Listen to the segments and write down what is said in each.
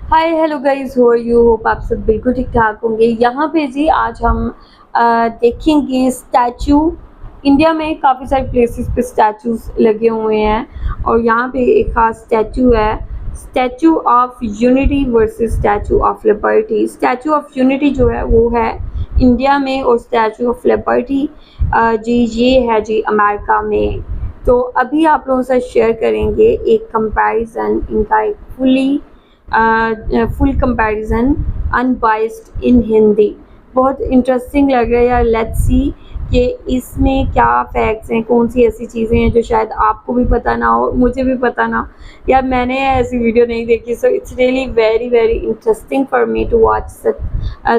Hi hello guys, हो you hope आप सब बिल्कुल ठीक ठाक होंगे। यहाँ पे जी आज हम देखेंगे स्टैचू। इंडिया में काफ़ी सारे प्लेसेस पे स्टैचूज लगे हुए हैं और यहाँ पे एक खास स्टैचू है, statue of unity versus statue of liberty. Statue of unity जो है वो है इंडिया में और स्टैचू ऑफ लिबर्टी जी ये है जी अमेरिका में। तो अभी आप लोगों से शेयर करेंगे एक कंपैरिजन, इनका एक फुल कंपैरिजन अनबाइस्ड इन हिंदी। बहुत इंटरेस्टिंग लग रहा है यार। लेट्स सी कि इसमें क्या फैक्ट्स हैं, कौन सी ऐसी चीज़ें हैं जो शायद आपको भी पता ना हो, मुझे भी पता ना हो। यार मैंने ऐसी वीडियो नहीं देखी, so it's really very very interesting for me to watch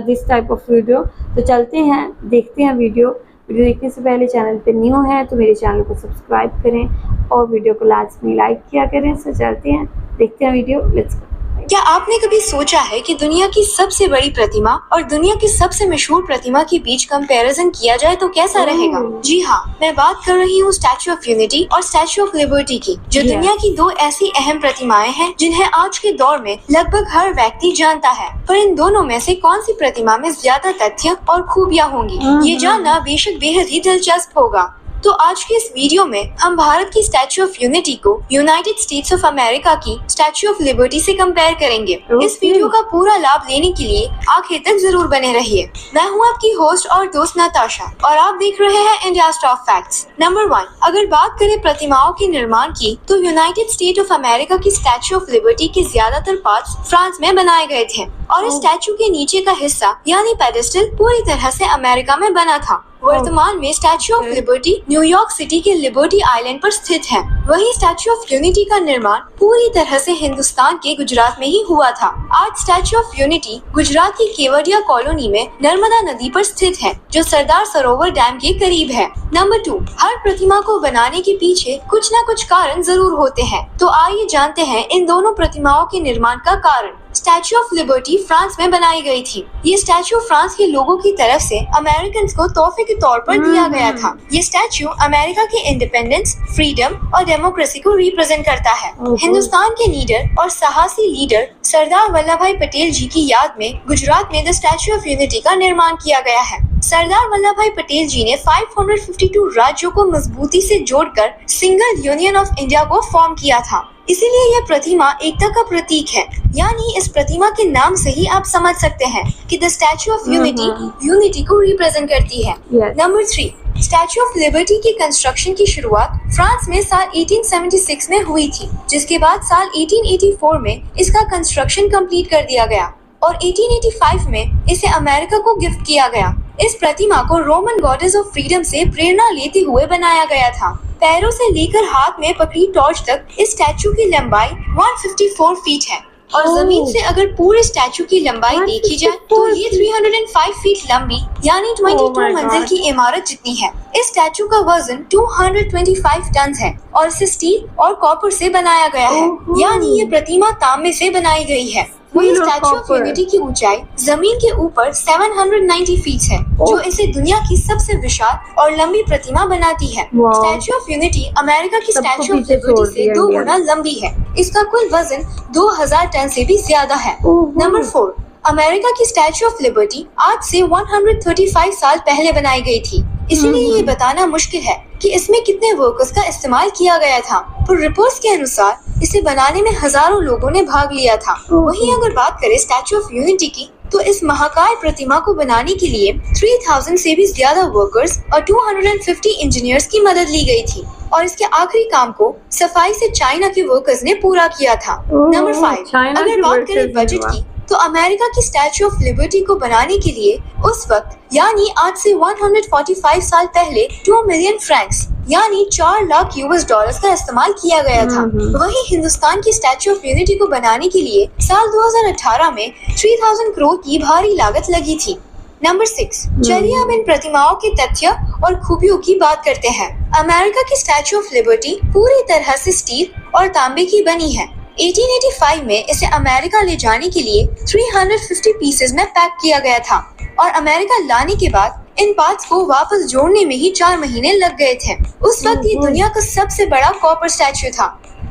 this type of video. तो चलते हैं, देखते हैं वीडियो देखने से पहले चैनल पे न्यू है तो मेरे चैनल को सब्सक्राइब करें और वीडियो को लाजमी लाइक किया करें। सो चलते हैं, देखते हैं वीडियो, लेट्स गो। क्या आपने कभी सोचा है कि दुनिया की सबसे बड़ी प्रतिमा और दुनिया की सबसे मशहूर प्रतिमा के बीच कंपैरिजन किया जाए तो कैसा रहेगा? जी हाँ, मैं बात कर रही हूँ स्टैचू ऑफ यूनिटी और स्टैचू ऑफ लिबर्टी की, जो दुनिया की दो ऐसी अहम प्रतिमाएं हैं जिन्हें आज के दौर में लगभग हर व्यक्ति जानता है। पर इन दोनों में से कौन सी प्रतिमा में ज्यादा तथ्य और खूबियाँ होंगी, ये जानना बेशक बेहद ही दिलचस्प होगा। तो आज के इस वीडियो में हम भारत की स्टैचू ऑफ यूनिटी को यूनाइटेड स्टेट्स ऑफ अमेरिका की स्टैचू ऑफ लिबर्टी से कंपेयर करेंगे। इस वीडियो का पूरा लाभ लेने के लिए आखिर तक जरूर बने रहिए। मैं हूं आपकी होस्ट और दोस्त नताशा और आप देख रहे हैं इंडिया टॉप फैक्ट्स। नंबर 1, अगर बात करें प्रतिमाओं के निर्माण की तो यूनाइटेड स्टेट ऑफ अमेरिका की स्टैचू ऑफ लिबर्टी के ज्यादातर पार्ट्स फ्रांस में बनाए गए थे और इस स्टैचू के नीचे का हिस्सा यानी पेडेस्टल पूरी तरह से अमेरिका में बना था। वर्तमान में statue of liberty New York city के लिबर्टी आइलैंड पर स्थित है। वहीं स्टैचू ऑफ यूनिटी का निर्माण पूरी तरह से हिंदुस्तान के गुजरात में ही हुआ था। आज स्टैचू ऑफ यूनिटी गुजरात की केवडिया कॉलोनी में नर्मदा नदी पर स्थित है, जो सरदार सरोवर डैम के करीब है। नंबर 2, हर प्रतिमा को बनाने के पीछे कुछ न कुछ कारण जरूर होते हैं। तो आइए जानते हैं इन दोनों प्रतिमाओं के निर्माण का कारण। स्टैचू ऑफ लिबर्टी फ्रांस में बनाई गई थी। ये स्टैचू फ्रांस के लोगों की तरफ से अमेरिकन को तोहफे के तौर पर दिया गया था। ये स्टैचू अमेरिका के इंडिपेंडेंस, फ्रीडम और डेमोक्रेसी को रिप्रेजेंट करता है। हिंदुस्तान के लीडर और साहसी लीडर सरदार वल्लभ भाई पटेल जी की याद में गुजरात में द स्टैचू ऑफ यूनिटी का निर्माण किया गया है। सरदार वल्लभ भाई पटेल जी ने 552 राज्यों को मजबूती से जोड़कर सिंगल यूनियन ऑफ इंडिया को फॉर्म किया था। इसीलिए यह प्रतिमा एकता का प्रतीक है। यानी इस प्रतिमा के नाम से ही आप समझ सकते हैं कि द स्टैचू ऑफ यूनिटी को रिप्रेजेंट करती है। नंबर 3, स्टैचू ऑफ लिबर्टी की कंस्ट्रक्शन की शुरुआत फ्रांस में साल 1876 में हुई थी, जिसके बाद साल 1884 में इसका कंस्ट्रक्शन कंप्लीट कर दिया गया और 1885 में इसे अमेरिका को गिफ्ट किया गया। इस प्रतिमा को रोमन गॉडेस ऑफ फ्रीडम से प्रेरणा लेते हुए बनाया गया था। पैरों से लेकर हाथ में पकड़ी टॉर्च तक इस स्टैचू की लंबाई 154 फीट है और जमीन से अगर पूरे स्टैचू की लंबाई देखी जाए तो ये 305 फीट लंबी यानी 22 मंजिल की इमारत जितनी है। इस स्टैचू का वजन 225 टन है और इसे स्टील और कॉपर से बनाया गया है, यानी ये प्रतिमा तांबे से बनाई गई है। वही स्टैचू ऑफ यूनिटी की ऊंचाई जमीन के ऊपर 790 फीट है, जो इसे दुनिया की सबसे विशाल और लंबी प्रतिमा बनाती है। स्टैचू ऑफ यूनिटी अमेरिका की स्टैचू ऑफ लिबर्टी से 2 गुना लंबी है। इसका कुल वजन 2000 टन से भी ज्यादा है। नंबर 4, अमेरिका की स्टैचू ऑफ लिबर्टी आज से 135 साल पहले बनाई गई थी। इसीलिए ये बताना मुश्किल है कि इसमें कितने वर्कर्स का इस्तेमाल किया गया था, पर रिपोर्ट्स के अनुसार इसे बनाने में हजारों लोगों ने भाग लिया था। वहीं अगर बात करें स्टैचू ऑफ यूनिटी की तो इस महाकाय प्रतिमा को बनाने के लिए 3000 से भी ज्यादा वर्कर्स और 250 इंजीनियर्स की मदद ली गई थी और इसके आखिरी काम को सफाई से चाइना के वर्कर्स ने पूरा किया था। नंबर 5, अगर बात करें बजट की तो अमेरिका की स्टैचू ऑफ लिबर्टी को बनाने के लिए उस वक्त यानी आज से 145 साल पहले 2 मिलियन फ्रैंक्स यानी 4 लाख यूएस डॉलर्स का इस्तेमाल किया गया था। वहीं हिंदुस्तान की स्टैचू ऑफ यूनिटी को बनाने के लिए साल 2018 में 3000 करोड़ की भारी लागत लगी थी। नंबर 6, चलिए अब इन प्रतिमाओं के तथ्य और खूबियों की बात करते हैं। अमेरिका की स्टैचू ऑफ लिबर्टी पूरी तरह से स्टील और तांबे की बनी है। 1885 में इसे अमेरिका ले जाने के लिए 350 पीसेस में पैक किया गया था और अमेरिका लाने के बाद इन पार्ट्स को वापस जोड़ने में ही 4 महीने लग गए थे। उस वक्त ये दुनिया का सबसे बड़ा कॉपर स्टैचू था।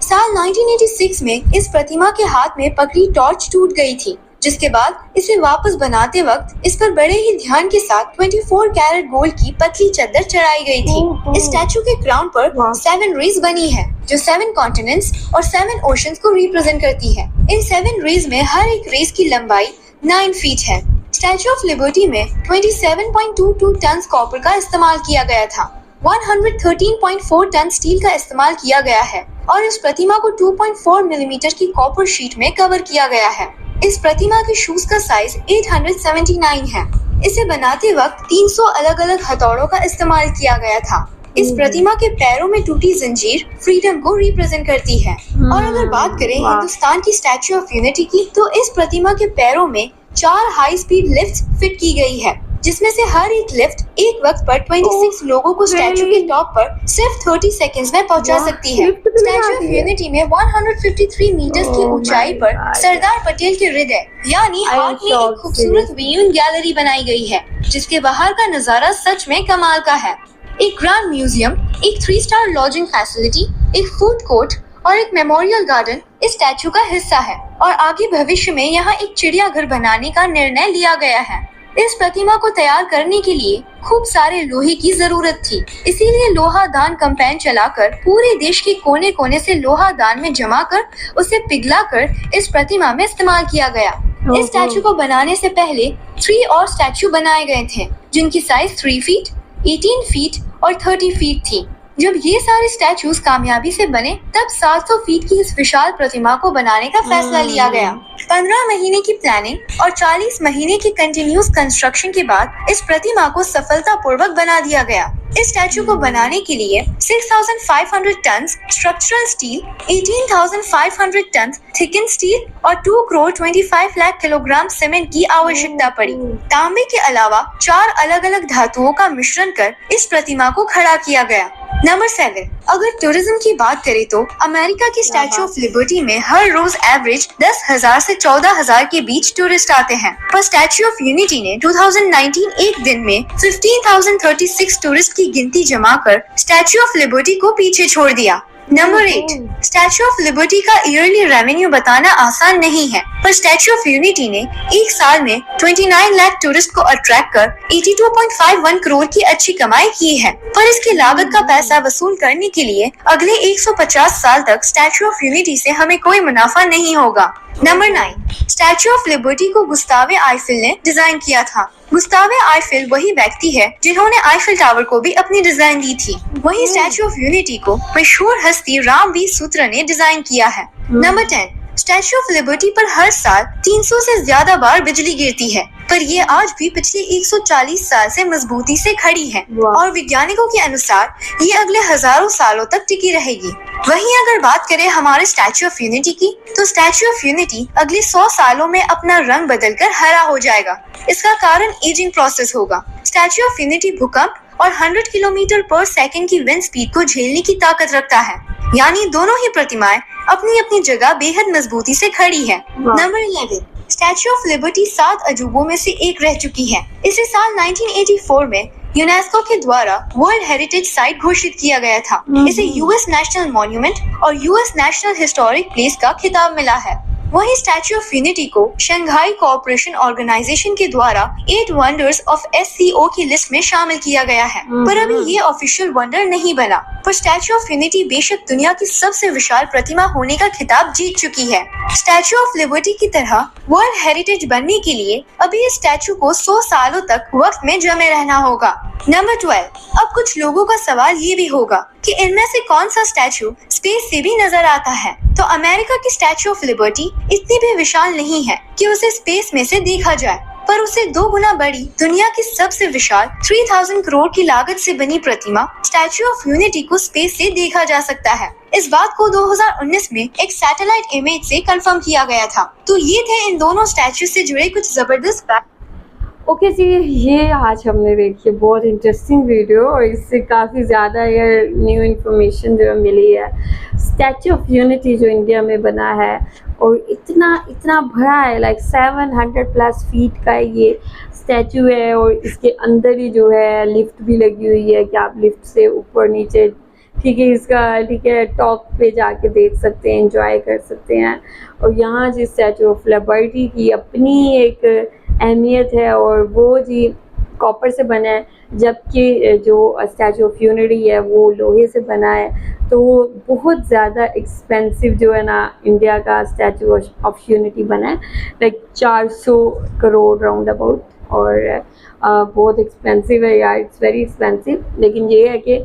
साल 1986 में इस प्रतिमा के हाथ में पकड़ी टॉर्च टूट गई थी, जिसके बाद इसे वापस बनाते वक्त इस पर बड़े ही ध्यान के साथ 24 कैरेट गोल्ड की पतली चद्दर चढ़ाई गई थी। इस स्टैचू के क्राउन पर 7 रेज बनी है, जो 7 कॉन्टिनेंट्स और 7 ओशंस को रिप्रेजेंट करती है। इन 7 रेज में हर एक रेज की लंबाई 9 फीट है। स्टैचू ऑफ लिबर्टी में 27.22 टन कॉपर का इस्तेमाल किया गया था। 113.4 टन स्टील का इस्तेमाल किया गया है और इस प्रतिमा को 2.4 मिलीमीटर की कॉपर शीट में कवर किया गया है। इस प्रतिमा के शूज का साइज 879 है। इसे बनाते वक्त 300 अलग अलग हथौड़ों का इस्तेमाल किया गया था। इस प्रतिमा के पैरों में टूटी जंजीर फ्रीडम को रिप्रेजेंट करती है। और अगर बात करें हिंदुस्तान की स्टैचू ऑफ यूनिटी की, तो इस प्रतिमा के पैरों में 4 हाई स्पीड लिफ्ट फिट की गई है, जिसमें से हर एक लिफ्ट एक वक्त पर 26 लोगों को स्टैचू के टॉप पर सिर्फ 30 सेकंड्स में पहुंचा सकती है। स्टैचू ऑफ यूनिटी में 153 मीटर की ऊंचाई पर सरदार पटेल के हृदय यानी हार्ट में एक खूबसूरत वियूइंग गैलरी बनाई गई है, जिसके बाहर का नजारा सच में कमाल का है। एक ग्रैंड म्यूजियम, एक 3 स्टार लॉजिंग फैसिलिटी, एक फूड कोर्ट और एक मेमोरियल गार्डन इस स्टैचू का हिस्सा है और आगे भविष्य में यहाँ एक चिड़ियाघर बनाने का निर्णय लिया गया है। इस प्रतिमा को तैयार करने के लिए खूब सारे लोहे की जरूरत थी, इसीलिए लोहा दान कैंपेन चलाकर पूरे देश के कोने कोने से लोहा दान में जमा कर उसे पिघलाकर इस प्रतिमा में इस्तेमाल किया गया। इस स्टैचू को बनाने से पहले 3 और स्टैचू बनाए गए थे, जिनकी साइज 3 फीट, 18 फीट और 30 फीट थी। जब ये सारे स्टैचूज कामयाबी से बने, तब 700 फीट की इस विशाल प्रतिमा को बनाने का फैसला लिया गया। 15 महीने की प्लानिंग और 40 महीने की कंटिन्यूस कंस्ट्रक्शन के बाद इस प्रतिमा को सफलतापूर्वक बना दिया गया। इस स्टैचू को बनाने के लिए 6,500 टन स्ट्रक्चरल स्टील, 18,500 टन थिकन स्टील और 2 करोड़ 25 लाख किलोग्राम सीमेंट की आवश्यकता पड़ी। तांबे के अलावा 4 अलग अलग धातुओं का मिश्रण कर इस प्रतिमा को खड़ा किया गया। नंबर 7, अगर टूरिज्म की बात करें तो अमेरिका की स्टैचू ऑफ लिबर्टी में हर रोज एवरेज 10,000 से 14,000 के बीच टूरिस्ट आते हैं, पर स्टैचू ऑफ यूनिटी ने 2019 एक दिन में 15,036 टूरिस्ट की गिनती जमा कर स्टैचू ऑफ लिबर्टी को पीछे छोड़ दिया। नंबर 8, स्टैचू ऑफ लिबर्टी का ईयरली रेवेन्यू बताना आसान नहीं है, पर स्टैचू ऑफ यूनिटी ने एक साल में 29 लाख टूरिस्ट को अट्रैक्ट कर 82.51 करोड़ की अच्छी कमाई की है। पर इसकी लागत का पैसा वसूल करने के लिए अगले 150 साल तक स्टैचू ऑफ यूनिटी से हमें कोई मुनाफा नहीं होगा। नंबर 9, स्टैचू ऑफ लिबर्टी को गुस्तावे आइफिल ने डिजाइन किया था। गुस्तावे आइफिल वही व्यक्ति है जिन्होंने आइफिल टावर को भी अपनी डिजाइन दी थी। वही स्टैचू ऑफ यूनिटी को मशहूर हस्ती रामवीर सूत्र ने डिजाइन किया है। नंबर 10, स्टैचू ऑफ लिबर्टी पर हर साल 300 से ज्यादा बार बिजली गिरती है, पर ये आज भी पिछले 140 साल से मजबूती से खड़ी है और वैज्ञानिकों के अनुसार ये अगले हजारों सालों तक टिकी रहेगी। वहीं अगर बात करें हमारे स्टैचू ऑफ यूनिटी की, तो स्टैचू ऑफ यूनिटी अगले 100 सालों में अपना रंग बदलकर हरा हो जाएगा। इसका कारण एजिंग प्रोसेस होगा। स्टैचू ऑफ यूनिटी भूकंप और 100 किलोमीटर पर सेकंड की विंड स्पीड को झेलने की ताकत रखता है, यानी दोनों ही प्रतिमाएं अपनी अपनी जगह बेहद मजबूती से खड़ी है। नंबर 11, स्टैचू ऑफ लिबर्टी 7 अजूबों में से एक रह चुकी है। इसे साल 1984 में यूनेस्को के द्वारा वर्ल्ड हेरिटेज साइट घोषित किया गया था। इसे यूएस नेशनल मॉन्यूमेंट और यूएस नेशनल हिस्टोरिक प्लेस का खिताब मिला है। वहीं स्टैचू ऑफ यूनिटी को शंघाई कोऑपरेशन ऑर्गेनाइजेशन के द्वारा 8 वंडर्स ऑफ SCO की लिस्ट में शामिल किया गया है, पर अभी ये ऑफिशियल वंडर नहीं बना। पर स्टैचू ऑफ यूनिटी बेशक दुनिया की सबसे विशाल प्रतिमा होने का खिताब जीत चुकी है। स्टैचू ऑफ लिबर्टी की तरह वर्ल्ड हेरिटेज बनने के लिए अभी इस स्टैचू को 100 सालों तक वक्त में जमे रहना होगा। नंबर 12, अब कुछ लोगों का सवाल ये भी होगा कि इनमें से कौन सा स्टैचू स्पेस से भी नजर आता है। तो अमेरिका की स्टैचू ऑफ लिबर्टी इतनी भी विशाल नहीं है कि उसे स्पेस में से देखा जाए, पर उसे 2 गुना बड़ी दुनिया की सबसे विशाल 3000 करोड़ की लागत से बनी प्रतिमा स्टैचू ऑफ यूनिटी को स्पेस से देखा जा सकता है। इस बात को 2019 में एक सैटेलाइट इमेज से कंफर्म किया गया था। तो ये थे इन दोनों स्टैचू से जुड़े कुछ जबरदस्त फैक्ट। ओके जी, ये आज हमने देखी बहुत इंटरेस्टिंग वीडियो और इससे काफ़ी ज़्यादा ये न्यू इन्फॉर्मेशन जो मिली है। स्टैचू ऑफ यूनिटी जो इंडिया में बना है और इतना बड़ा है, लाइक 700+ फीट का ये स्टैचू है और इसके अंदर ही जो है लिफ्ट भी लगी हुई है कि आप लिफ्ट से ऊपर नीचे ठीक है, इसका ठीक है टॉप पे जाके देख सकते हैं, एंजॉय कर सकते हैं। और यहाँ जी स्टैचू ऑफ लिबर्टी की अपनी एक अहमियत है और वो जी कॉपर से बना है, जबकि जो स्टैचू ऑफ यूनिटी है वो लोहे से बना है। तो बहुत ज़्यादा एक्सपेंसिव जो है ना इंडिया का स्टैचू ऑफ यूनिटी बना है, लाइक 400 करोड़ राउंड अबाउट। और बहुत एक्सपेंसिव है यार, इट्स वेरी एक्सपेंसिव। लेकिन ये है कि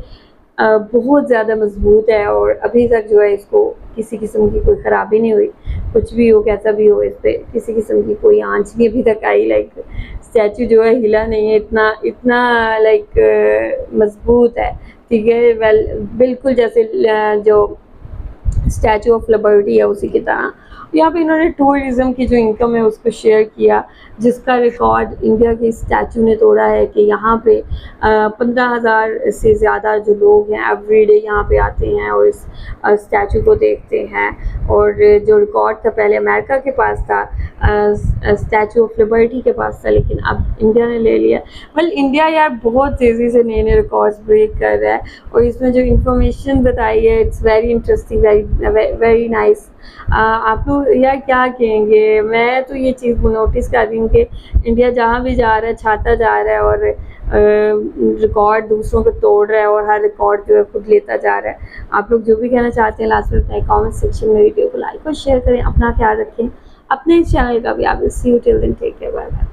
बहुत ज़्यादा मजबूत है और अभी तक जो है इसको किसी किस्म की कोई ख़राबी नहीं हुई। कुछ भी हो, कैसा भी हो, इस पर किसी किस्म की कोई आंच नहीं अभी तक आई। लाइक स्टैचू जो है हिला नहीं है, इतना इतना लाइक मजबूत है। ठीक है, वेल बिल्कुल जैसे जो स्टैचू ऑफ लिबर्टी है उसी की तरह। यहाँ पे इन्होंने टूरिज़्म की जो इनकम है उसको शेयर किया, जिसका रिकॉर्ड इंडिया के स्टैचू ने तोड़ा है कि यहाँ पे 15,000 से ज़्यादा जो लोग हैं एवरीडे यहाँ पे आते हैं और इस स्टैचू को देखते हैं। और जो रिकॉर्ड था पहले अमेरिका के पास था, स्टैचू ऑफ लिबर्टी के पास था, लेकिन अब इंडिया ने ले लिया। वेल इंडिया यार बहुत तेज़ी से नए नए रिकॉर्ड्स ब्रेक कर रहा है और इसमें जो इंफॉर्मेशन बताई है it's very interesting, very nice. आप लोग यार क्या कहेंगे? मैं तो ये चीज़ नोटिस कर रही हूँ कि इंडिया जहाँ भी जा रहा है छाता जा रहा है और रिकॉर्ड दूसरों को तोड़ रहा है और हर रिकॉर्ड जो है खुद लेता जा रहा है। आप लोग जो भी कहना चाहते हैं लास्ट में बताएं कमेंट सेक्शन में। वीडियो को लाइक और शेयर करें, अपना ख्याल रखें, अपने चैनल का भी। आप see you till then, take care, bye bye.